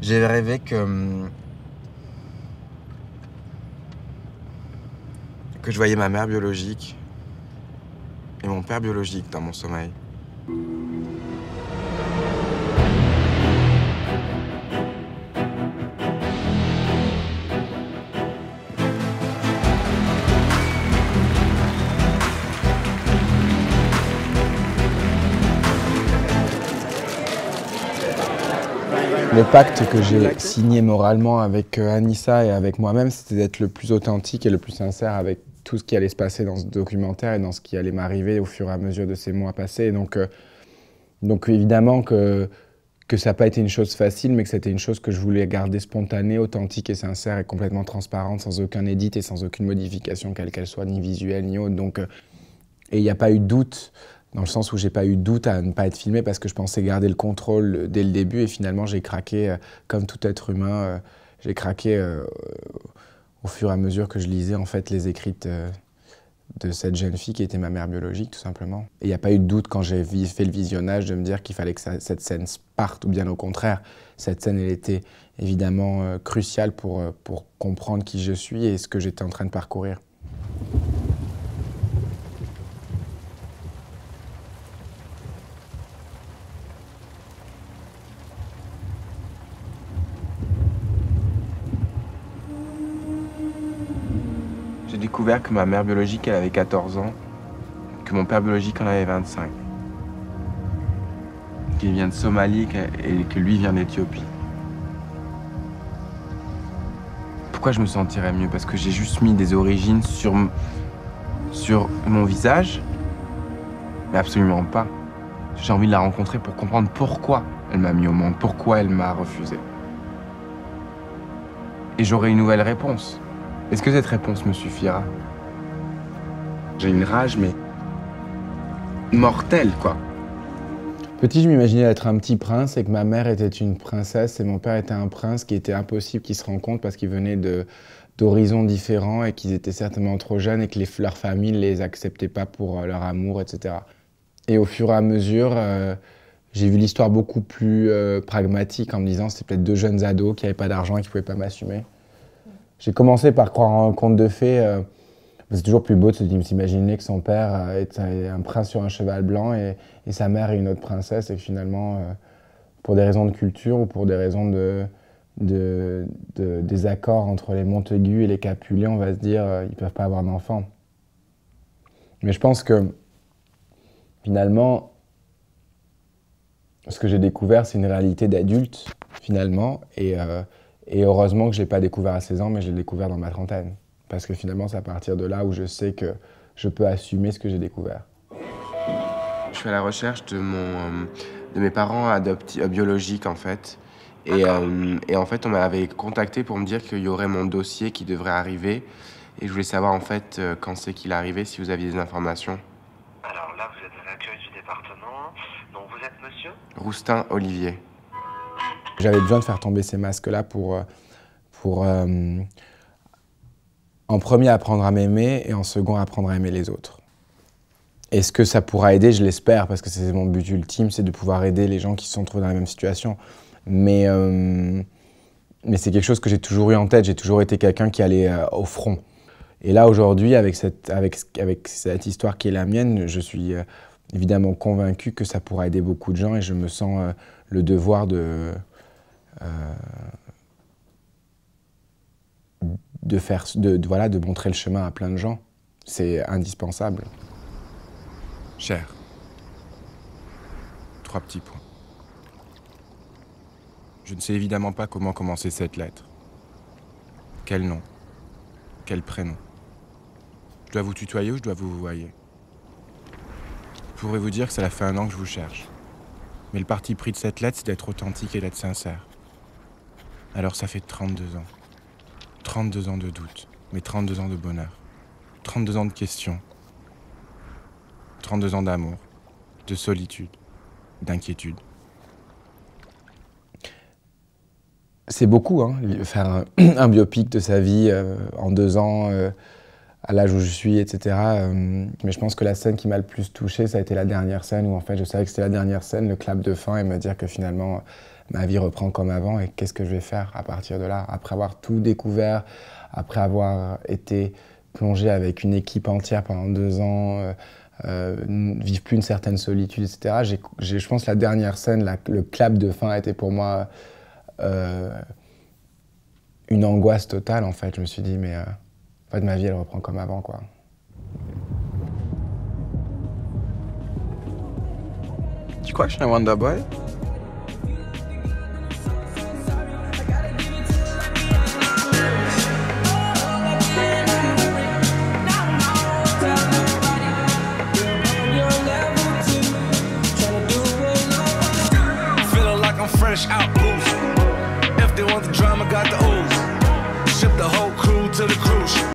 J'ai rêvé que je voyais ma mère biologique et mon père biologique dans mon sommeil. Le pacte que j'ai signé moralement avec Anissa et avec moi-même, c'était d'être le plus authentique et le plus sincère avec tout ce qui allait se passer dans ce documentaire et dans ce qui allait m'arriver au fur et à mesure de ces mois passés. Donc évidemment que ça n'a pas été une chose facile, mais que c'était une chose que je voulais garder spontanée, authentique et sincère et complètement transparente, sans aucun edit et sans aucune modification, quelle qu'elle soit, ni visuelle ni autre. Et il n'y a pas eu de doute, dans le sens où j'ai pas eu de doute à ne pas être filmé parce que je pensais garder le contrôle dès le début et finalement j'ai craqué, comme tout être humain, j'ai craqué au fur et à mesure que je lisais en fait les écrits de cette jeune fille qui était ma mère biologique tout simplement. Et il n'y a pas eu de doute quand j'ai fait le visionnage de me dire qu'il fallait que cette scène parte, ou bien au contraire, cette scène elle était évidemment cruciale pour comprendre qui je suis et ce que j'étais en train de parcourir. J'ai découvert que ma mère biologique, elle avait 14 ans, que mon père biologique en avait 25. Qu'il vient de Somalie et que lui vient d'Éthiopie. Pourquoi je me sentirais mieux? Parce que j'ai juste mis des origines sur mon visage? Mais absolument pas. J'ai envie de la rencontrer pour comprendre pourquoi elle m'a mis au monde, pourquoi elle m'a refusé. Et j'aurai une nouvelle réponse. Est-ce que cette réponse me suffira? J'ai une rage, mais mortelle, quoi. Petit, je m'imaginais être un petit prince et que ma mère était une princesse et mon père était un prince qui était impossible qu'ils se rencontrent parce qu'ils venaient d'horizons différents et qu'ils étaient certainement trop jeunes et que leurs familles ne les acceptaient pas pour leur amour, etc. Et au fur et à mesure, j'ai vu l'histoire beaucoup plus pragmatique en me disant que c'était peut-être deux jeunes ados qui n'avaient pas d'argent et qui ne pouvaient pas m'assumer. J'ai commencé par croire en un conte de fées. C'est toujours plus beau de s'imaginer que son père est un prince sur un cheval blanc et sa mère est une autre princesse et que finalement, pour des raisons de culture ou pour des raisons de désaccord entre les Montaigu et les Capulet, on va se dire ils ne peuvent pas avoir d'enfants. Mais je pense que finalement, ce que j'ai découvert, c'est une réalité d'adulte, finalement, et heureusement que je ne l'ai pas découvert à 16 ans, mais je l'ai découvert dans ma trentaine. Parce que finalement, c'est à partir de là où je sais que je peux assumer ce que j'ai découvert. Je suis à la recherche de mes parents biologiques, en fait. Et en fait, on m'avait contacté pour me dire qu'il y aurait mon dossier qui devrait arriver. Et je voulais savoir, en fait, quand c'est qu'il est arrivé, si vous aviez des informations. Alors là, vous êtes à l'accueil du département. Donc vous êtes monsieur? Roustin Olivier. J'avais besoin de faire tomber ces masques-là pour en premier apprendre à m'aimer et en second apprendre à aimer les autres. Est-ce que ça pourra aider? Je l'espère, parce que c'est mon but ultime, c'est de pouvoir aider les gens qui se sont trouvés dans la même situation. Mais c'est quelque chose que j'ai toujours eu en tête, j'ai toujours été quelqu'un qui allait au front. Et là, aujourd'hui, avec cette histoire qui est la mienne, je suis évidemment convaincu que ça pourra aider beaucoup de gens et je me sens le devoir de montrer le chemin à plein de gens. C'est indispensable. Cher. 3 petits points. Je ne sais évidemment pas comment commencer cette lettre. Quel nom? Quel prénom? Je dois vous tutoyer ou je dois vous vouvoyer? Je pourrais vous dire que ça fait 1 an que je vous cherche. Mais le parti pris de cette lettre, c'est d'être authentique et d'être sincère. Alors ça fait 32 ans. 32 ans de doute, mais 32 ans de bonheur. 32 ans de questions. 32 ans d'amour, de solitude, d'inquiétude. C'est beaucoup, hein, faire un biopic de sa vie en 2 ans, à l'âge où je suis, etc. Mais je pense que la scène qui m'a le plus touché, ça a été la dernière scène où en fait je savais que c'était la dernière scène, le clap de fin et me dire que finalement ma vie reprend comme avant et qu'est-ce que je vais faire à partir de là? Après avoir tout découvert, après avoir été plongé avec une équipe entière pendant 2 ans, vivre plus une certaine solitude, etc. Je pense que la dernière scène, le clap de fin a été pour moi une angoisse totale en fait. Je me suis dit mais en fait ma vie elle reprend comme avant quoi. Tu crois que je suis un Wonder Boy? Feeling like I'm fresh out